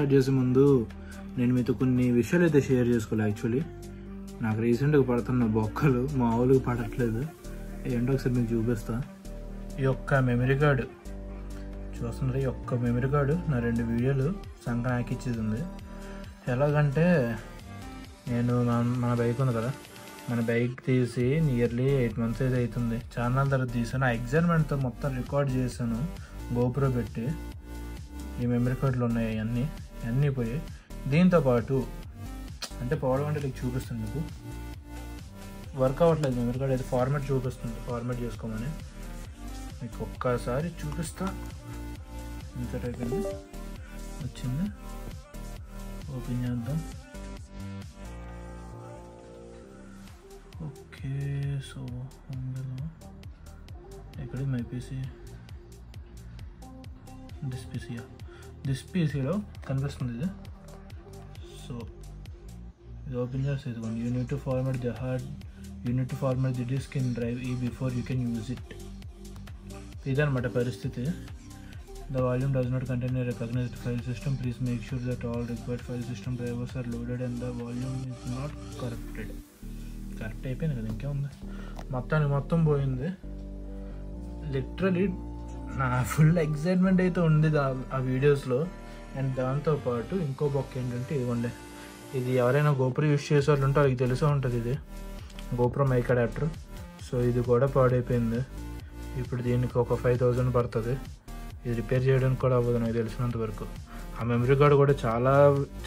Start చేసే ముందు నేను మీతో కొన్ని విషయాలు అయితే షేర్ చేసుకోవాలి. యాక్చువల్లీ నాకు రీసెంట్గా పడుతున్న బొక్కలు మామూలుగా పడట్లేదు. ఏంటో ఒకసారి మీకు చూపిస్తా. ఈ యొక్క మెమరీ కార్డు చూస్తున్నారు. ఈ యొక్క మెమరీ కార్డు నా 2 వీడియోలు సంక్రాంతికి ఇచ్చేది ఉంది. ఎలాగంటే నేను మన బైక్ ఉంది కదా, మన బైక్ తీసి నియర్లీ 8 months అయితే అవుతుంది. చాలా తర్వాత తీసాను. ఆ ఎగ్జైట్మెంట్తో మొత్తం రికార్డ్ చేశాను గోప్రో పెట్టి. ఈ మెమరీ కార్డులు ఉన్నాయి, అన్నీ పోయాయి. దీంతోపాటు అంటే పోవడం అంటే మీకు చూపిస్తుంది, మీకు వర్క్ అవ్వట్లేదు మెమరీ కార్డ్ అయితే. ఫార్మాట్ చూపిస్తుంది, ఫార్మాట్ చేసుకోమని. మీకు ఒక్కసారి చూపిస్తా. ఇంత అయిపోయింది, వచ్చింది. ఓపెన్ చేద్దాం. ఓకే, సో అందులో ఎక్కడ మై పీసీ, దిస్ పీసీలో కనిపిస్తుంది ఇది. సో ఇది ఓపెన్ చేస్తే ఇదిగోండి. You need to format the disk in drive E before you can use it. ఇదనమాట పరిస్థితి. The volume does not contain a recognized file system. Please make sure that all required file system drivers are loaded and the volume is not corrupted. Correct అయిపోయింది కదా, ఇంకేముంది. మొత్తం పోయింది. Literally నా full excitement అయితే ఉంది ఆ వీడియోస్లో. అండ్ దాంతోపాటు ఇంకో బొక్క ఏంటంటే ఇదిగోండి. ఇది ఎవరైనా గోప్రో యూస్ చేసే వాళ్ళు ఉంటే వాళ్ళకి తెలిసే ఉంటుంది. ఇది గోప్రో మైక్ అడాప్టర్. సో ఇది కూడా పాడైపోయింది. ఇప్పుడు దీనికి ఒక 5,000 పడుతుంది. ఇది రిపేర్ చేయడానికి కూడా అవ్వదు నాకు తెలిసినంత వరకు. ఆ మెమరీ కార్డు కూడా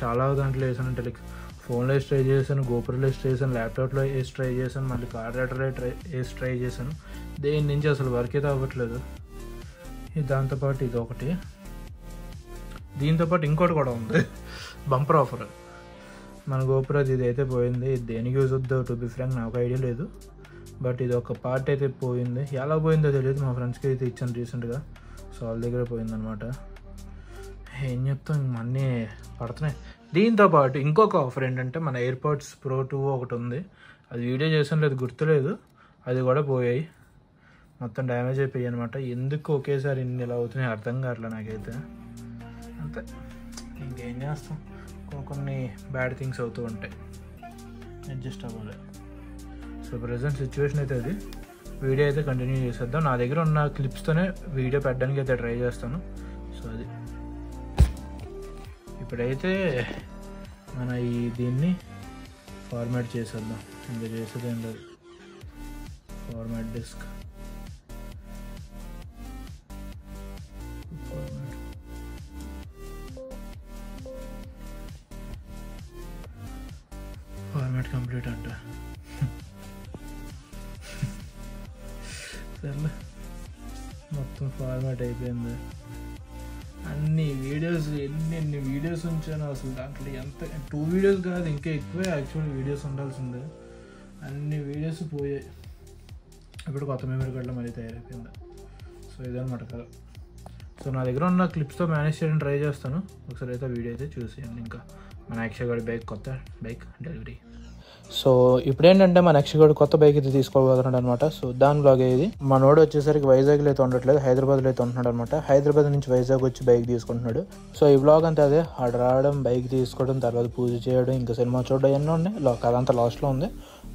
చాలా దాంట్లో వేసానంటే, లైక్ ఫోన్లో వేసి ట్రై చేశాను, గోప్రోలో వేసి ట్రై చేశాను, ల్యాప్టాప్లో వేసి ట్రై చేశాను, మళ్ళీ కార్ రైడర్లో వేసి ట్రై చేశాను. దేని నుంచి అసలు వర్క్ అయితే అవ్వట్లేదు. దాంతోపాటు ఇది ఒకటి, దీంతోపాటు ఇంకోటి కూడా ఉంది, బంపర్ ఆఫర్. మన గోప్రోది ఇది అయితే పోయింది. ఇది దేనికి యూజ్ అవుద్దో టు బి ఫ్రాంక్ నాకు ఐడియా లేదు. బట్ ఇది ఒక పార్ట్ అయితే పోయింది. ఎలా పోయిందో తెలియదు. మా ఫ్రెండ్స్కి అయితే ఇచ్చాను రీసెంట్గా. సో వాళ్ళ దగ్గర పోయిందనమాట. ఏం చెప్తాం, అన్నీ పడుతున్నాయి. దీంతోపాటు ఇంకొక ఆఫర్ ఏంటంటే మన ఎయిర్పాడ్స్ ప్రో 2 ఒకటి ఉంది. అది వీడియో చేసాను లేదు, గుర్తులేదు. అది కూడా పోయాయి, మొత్తం డ్యామేజ్ అయిపోయాయి అనమాట. ఎందుకు ఒకేసారి ఇన్ని ఇలా అవుతున్నాయి అర్థం కావట్లేదు నాకైతే. అంతే, ఇంకేం చేస్తాం. కొన్ని బ్యాడ్ థింగ్స్ అవుతూ ఉంటాయి, అడ్జస్ట్ అవ్వాలి. సో ప్రజెంట్ సిచ్యువేషన్ అయితే అది. వీడియో అయితే కంటిన్యూ చేసేద్దాం. నా దగ్గర ఉన్న క్లిప్స్తోనే వీడియో పెట్టడానికి అయితే ట్రై చేస్తాను. సో అది ఇప్పుడైతే మన దీన్ని ఫార్మాట్ చేసేద్దాం. ఇంకా చేసేది ఏం లేదు. ఫార్మాట్ డిస్క్, ఫార్మాట్ కంప్లీట్ అంట. సర్లే, మొత్తం ఫార్మాట్ అయిపోయింది. అన్ని వీడియోస్, ఎన్ని వీడియోస్ ఉంచాను అసలు. దాంట్లో ఎంత 2 వీడియోస్ కాదు, ఇంకా ఎక్కువే యాక్చువల్ వీడియోస్ ఉండాల్సిందే. అన్ని వీడియోస్ పోయాయి. ఇప్పుడు కొత్త మెమరీ కార్డులో మళ్ళీ తయారైపోయింది. సో ఇదన్నమాట కదా. సో నా దగ్గర ఉన్న క్లిప్స్తో మేనేజ్ చేయడానికి ట్రై చేస్తాను. ఒకసారి అయితే వీడియో అయితే చూసేయండి. ఇంకా మన అక్షయ్ బైక్, కొత్త బైక్ డెలివరీ. సో ఇప్పుడేంటంటే మన అక్షయ్ కొత్త బైక్ అయితే తీసుకోబోతున్నాడు అనమాట. సో దాని బ్లాగ్ ఇది. మనోడు వచ్చేసరికి వైజాగ్లో అయితే ఉండట్లేదు, హైదరాబాద్లో అయితే ఉంటున్నాడు అనమాట. హైదరాబాద్ నుంచి వైజాగ్ వచ్చి బైక్ తీసుకుంటున్నాడు. సో ఈ బ్లాగ్ అంతా అదే, ఆడ రావడం, బైక్ తీసుకోవడం, తర్వాత పూజ చేయడం, ఇంకా సినిమా చూడడం ఎన్నో ఉన్నాయి. అదంతా లాస్ట్లో ఉంది.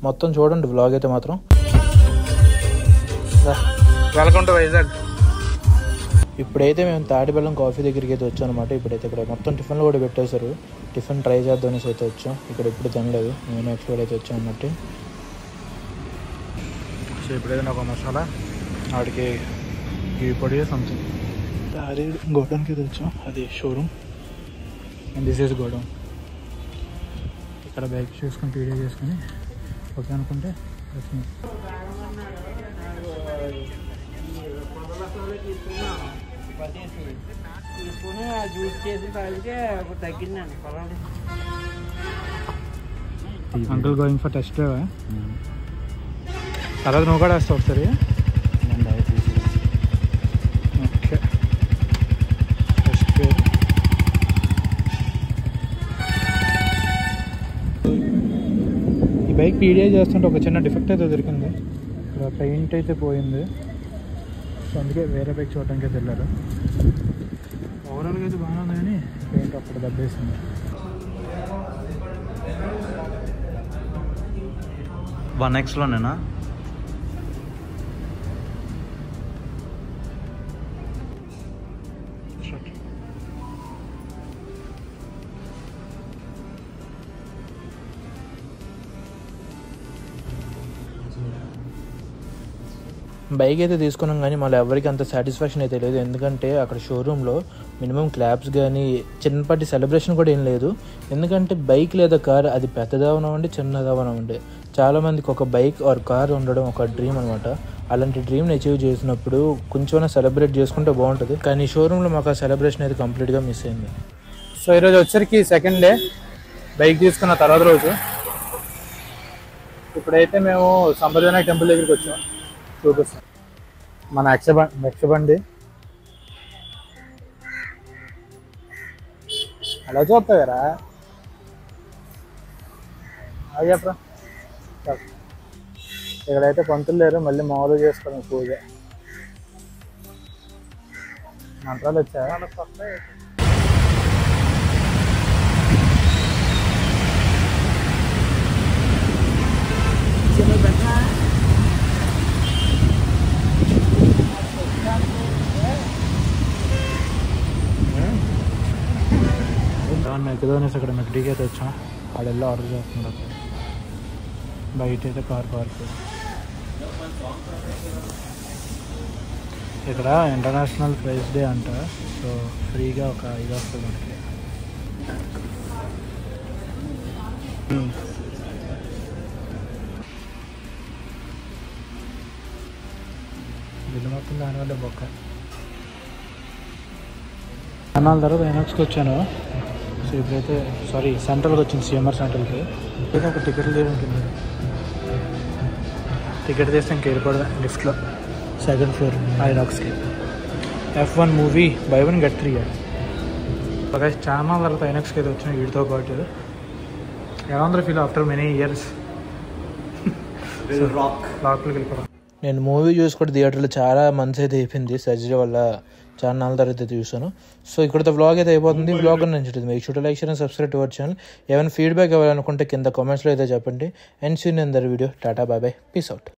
మొత్తం చూడండి బ్లాగ్ అయితే మాత్రం. Welcome to Vizag. ఇప్పుడైతే మేము తాటిబెల్లం కాఫీ దగ్గరికి అయితే వచ్చాం అనమాట. ఇప్పుడైతే ఇక్కడ మొత్తం టిఫిన్లు కూడా పెట్టేశారు. టిఫిన్ ట్రై చేద్దామనేసి అయితే వచ్చాం. ఇక్కడ ఇప్పుడు తినలేదు, నేను యాక్చువల్ అయితే వచ్చాం అన్నట్టు. సో ఇప్పుడైతే నాకు మసాలా, వాడికి ఈ పొడి సంథింగ్. అది గోడౌన్కి అయితే వచ్చాం, అది showroom. And this is godown. ఇక్కడ బైక్ చూసుకొని వీడియో చేసుకుని ఓకే అనుకుంటే జ్యూస్ చేసి తాగితే తగ్గిందండి. Uncle going for test drive. తర్వాత నువ్వు కూడా వేస్తావు ఒకసారి. Okay, test drive. ఈ బైక్ పీడియా చేస్తుంటే ఒక చిన్న డిఫెక్ట్ అయితే దొరికింది. ఇక్కడ పెయింట్ అయితే పోయింది. సో అందుకే వేరే బైక్ చూడటానికి అయితే వెళ్ళారు. ఓవరాల్గా అయితే బాగానే ఉంది, కానీ ఏంటి అప్పుడు దెబ్బేసింది. 1Xలోనేనా? బైక్ అయితే తీసుకున్నాం కానీ మళ్ళీ ఎవరికి అంత సాటిస్ఫాక్షన్ అయితే లేదు. ఎందుకంటే అక్కడ షోరూంలో మినిమం క్లాప్స్ కానీ చిన్నపాటి సెలబ్రేషన్ కూడా ఏం లేదు. ఎందుకంటే బైక్ లేదా కార్ అది పెద్దదవనివ్వండి చిన్నదవనివ్వండి, చాలామందికి ఒక బైక్ ఆర్ కార్ ఉండడం ఒక డ్రీమ్ అనమాట. అలాంటి డ్రీమ్ని అచీవ్ చేసినప్పుడు కొంచెం సెలబ్రేట్ చేసుకుంటే బాగుంటుంది. కానీ షోరూంలో మాకు ఆ సెలబ్రేషన్ అయితే కంప్లీట్గా మిస్ అయింది. సో ఈరోజు వచ్చరికి సెకండ్ డే బైక్ తీసుకున్న తర్వాత రోజు. ఇప్పుడైతే మేము సంప్రదాయ టెంపుల్ దగ్గరికి వచ్చాం. చూపిస్తాం మన యక్షబండి. అలా చూస్తావు కదా, అది చెప్పరా. ఇక్కడైతే పంతులు లేరు, మళ్ళీ మామూలుగా చేసుకోవడం పూజ. మంత్రాలు వచ్చా మెక్కదోనేసి అక్కడ మెక్కడికి అయితే వచ్చాం. ఆడెల్లా ఆర్డర్ చేస్తున్నారు. బయట అయితే కార్ పార్క్. ఇక్కడ ఇంటర్నేషనల్ ప్రైస్ డే అంట. సో ఫ్రీగా ఒక ఇది వస్తుంది మనకి. బిల్లు మొత్తం దానివల్ల బొక్క. అన్నాల తర్వాత ఎనక్స్కి వచ్చాను. సో ఇప్పుడైతే సెంట్రల్కి వచ్చింది, సిఎంఆర్ సెంట్రల్కి. అయితే ఒక టికెట్ ఉంటుంది. టికెట్ తీస్తే ఇంక వెళ్ళిపోవడం లిఫ్ట్లో సెకండ్ ఫ్లోర్ ఐనాక్స్కి. F1 movie buy 1 get 3. ఒక చాలా తర్వాత ఐనాక్స్కి అయితే వచ్చిన వీడితో పాటు. ఎలా ఉందో ఫీల్ ఆఫ్టర్ మెనీ ఇయర్స్ లాక్లోకి వెళ్ళిపోవడం. నేను మూవీ చూసి కూడా థియేటర్లో చాలా మంత్స్ అయితే అయిపోయింది, సర్జరీ వల్ల చాలా నాలుగు తర్వాత అయితే చూసాను. సో ఇక్కడతో వ్లాగ్ అయితే అయిపోతుంది. వ్లాగ్ నచ్చుతుంది మీకు షూట్ like share and subscribe to our channel. ఏమైనా ఫీడ్బ్యాక్ ఇవ్వాలనుకుంటే కింద కామెంట్స్లో అయితే చెప్పండి. And seen in other video. Tata, bye bye, peace out.